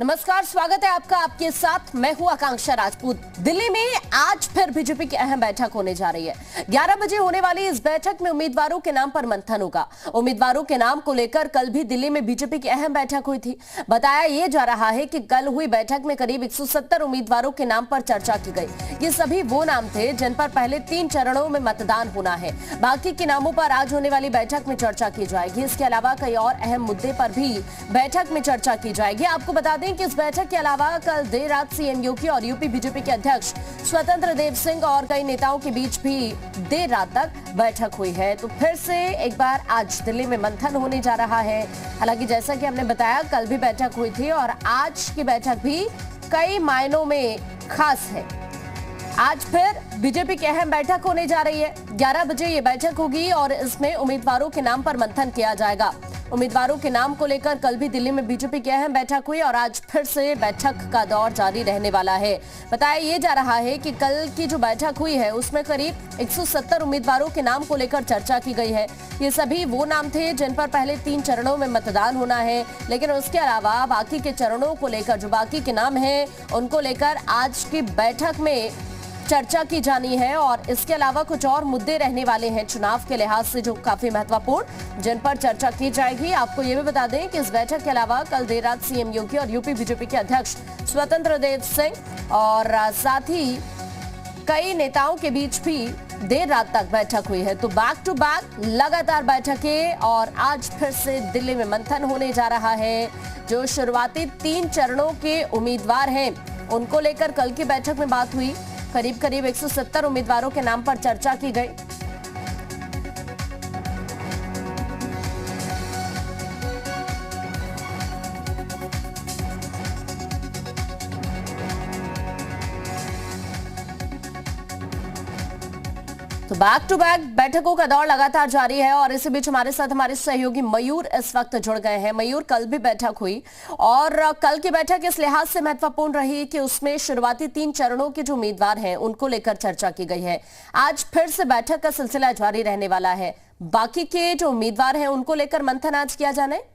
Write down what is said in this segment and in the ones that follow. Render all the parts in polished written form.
नमस्कार, स्वागत है आपका। आपके साथ मैं हूं आकांक्षा राजपूत। दिल्ली में आज फिर बीजेपी की अहम बैठक होने जा रही है। 11 बजे होने वाली इस बैठक में उम्मीदवारों के नाम पर मंथन होगा। उम्मीदवारों के नाम को लेकर कल भी दिल्ली में बीजेपी की अहम बैठक हुई थी। बताया यह जा रहा है कि कल हुई बैठक में करीब 170 उम्मीदवारों के नाम पर चर्चा की गई। ये सभी वो नाम थे जिन पर पहले 3 चरणों में मतदान होना है। बाकी के नामों पर आज होने वाली बैठक में चर्चा की जाएगी। इसके अलावा कई और अहम मुद्दे पर भी बैठक में चर्चा की जाएगी। आपको बता दें कि इस बैठक के अलावा कल देर रात सीएम योगी और यूपी बीजेपी के अध्यक्ष स्वतंत्र देव सिंह और कई नेताओं के बीच भी देर रात तक बैठक हुई है। तो फिर से एक बार आज दिल्ली में मंथन होने जा रहा है। हालांकि जैसा कि हमने बताया, कल भी बैठक हुई थी और आज की बैठक भी कई मायनों में खास है। आज फिर बीजेपी की अहम बैठक होने जा रही है। 11 बजे ये बैठक होगी और इसमें उम्मीदवारों के नाम पर मंथन किया जाएगा। उम्मीदवारों के नाम को लेकर कल भी दिल्ली में बीजेपी की अहम बैठक हुई और आज फिर से बैठक का दौर जारी रहने वाला है। बताया यह जा रहा है कि कल की जो बैठक हुई है उसमें करीब 170 उम्मीदवारों के नाम को लेकर चर्चा की गई है। ये सभी वो नाम थे जिन पर पहले 3 चरणों में मतदान होना है, लेकिन उसके अलावा बाकी के चरणों को लेकर जो बाकी के नाम हैं उनको लेकर आज की बैठक में चर्चा की जानी है। और इसके अलावा कुछ और मुद्दे रहने वाले हैं चुनाव के लिहाज से जो काफी महत्वपूर्ण, जिन पर चर्चा की जाएगी। आपको ये भी बता दें कि इस बैठक के अलावा कल देर रात सीएम योगी और यूपी बीजेपी के अध्यक्ष स्वतंत्र देव सिंह और साथ ही कई नेताओं के बीच भी देर रात तक बैठक हुई है। तो बैक टू बैक लगातार बैठकें और आज फिर से दिल्ली में मंथन होने जा रहा है। जो शुरुआती 3 चरणों के उम्मीदवार हैं उनको लेकर कल की बैठक में बात हुई। करीब 170 उम्मीदवारों के नाम पर चर्चा की गई। तो बैक टू बैक बैठकों का दौर लगातार जारी है और इसी बीच हमारे साथ हमारे सहयोगी मयूर इस वक्त जुड़ गए हैं। मयूर, कल भी बैठक हुई और कल की बैठक इस लिहाज से महत्वपूर्ण रही कि उसमें शुरुआती 3 चरणों के जो उम्मीदवार हैं उनको लेकर चर्चा की गई है। आज फिर से बैठक का सिलसिला जारी रहने वाला है। बाकी के जो उम्मीदवार हैं उनको लेकर मंथन आज किया जाना है।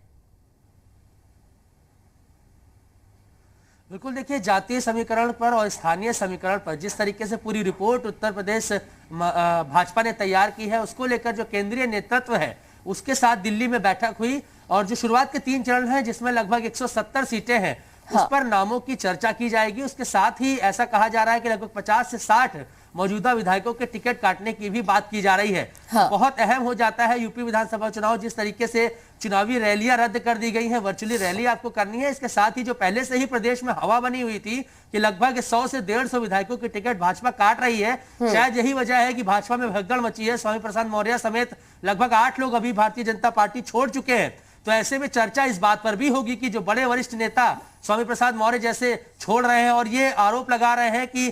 बिल्कुल, देखिए, जातीय समीकरण पर और स्थानीय समीकरण पर जिस तरीके से पूरी रिपोर्ट उत्तर प्रदेश भाजपा ने तैयार की है, उसको लेकर जो केंद्रीय नेतृत्व है उसके साथ दिल्ली में बैठक हुई और जो शुरुआत के 3 चरण हैं जिसमें लगभग 170 सीटें हैं, उस पर नामों की चर्चा की जाएगी। उसके साथ ही ऐसा कहा जा रहा है कि लगभग 50 से 60 मौजूदा विधायकों के टिकट काटने की भी बात की जा रही है। बहुत अहम हो जाता है यूपी विधानसभा चुनाव। जिस तरीके से चुनावी रैलियां रद्द कर दी गई हैं, वर्चुअली रैली आपको करनी है। इसके साथ ही जो पहले से ही प्रदेश में हवा बनी हुई थी कि लगभग 100 से 150 विधायकों के टिकट भाजपा काट रही है, शायद यही वजह है कि भाजपा में भगदड़ मची है। स्वामी प्रसाद मौर्य समेत लगभग 8 लोग अभी भारतीय जनता पार्टी छोड़ चुके हैं। तो ऐसे में चर्चा इस बात पर भी होगी कि जो बड़े वरिष्ठ नेता स्वामी प्रसाद मौर्य जैसे छोड़ रहे हैं और ये आरोप लगा रहे हैं कि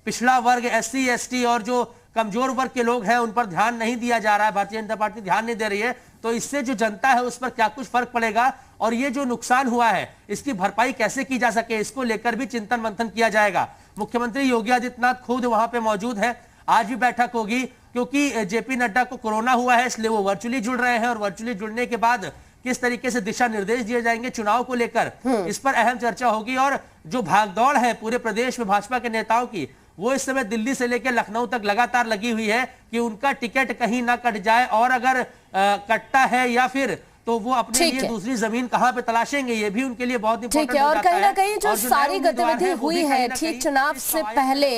पिछड़ा वर्ग, SC ST और जो कमजोर वर्ग के लोग हैं उन पर ध्यान नहीं दिया जा रहा है, भारतीय जनता पार्टी ध्यान नहीं दे रही है, तो इससे जो जनता है उस पर क्या कुछ फर्क पड़ेगा और ये जो नुकसान हुआ है इसकी भरपाई कैसे की जा सके, इसको लेकर भी चिंतन मंथन किया जाएगा। मुख्यमंत्री योगी आदित्यनाथ खुद वहां पे मौजूद है। आज भी बैठक होगी क्योंकि जेपी नड्डा को कोरोना हुआ है, इसलिए वो वर्चुअली जुड़ रहे हैं और वर्चुअली जुड़ने के बाद किस तरीके से दिशा निर्देश दिए जाएंगे चुनाव को लेकर, इस पर अहम चर्चा होगी। और जो भागदौड़ है पूरे प्रदेश में भाजपा के नेताओं की, वो इस समय दिल्ली से लेकर लखनऊ तक लगातार लगी हुई है कि उनका टिकट कहीं ना कट जाए और अगर कटता है या फिर तो वो अपने लिए दूसरी जमीन कहां पे तलाशेंगे, ये भी उनके लिए बहुत इंपॉर्टेंट हो जाता है। और कहीं ना कहीं जो सारी गतिविधि हुई है ठीक चुनाव से पहले,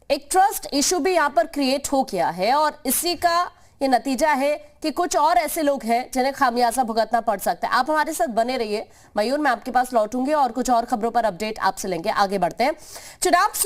एक ट्रस्ट इशू भी यहाँ पर क्रिएट हो गया है और इसी का ये नतीजा है कि कुछ और ऐसे लोग हैं जिन्हें खामियाजा भुगतना पड़ सकता है। आप हमारे साथ बने रहिए। मयूर, मैं आपके पास लौटूंगी और कुछ और खबरों पर अपडेट आपसे लेंगे। आगे बढ़ते हैं। चुनाव से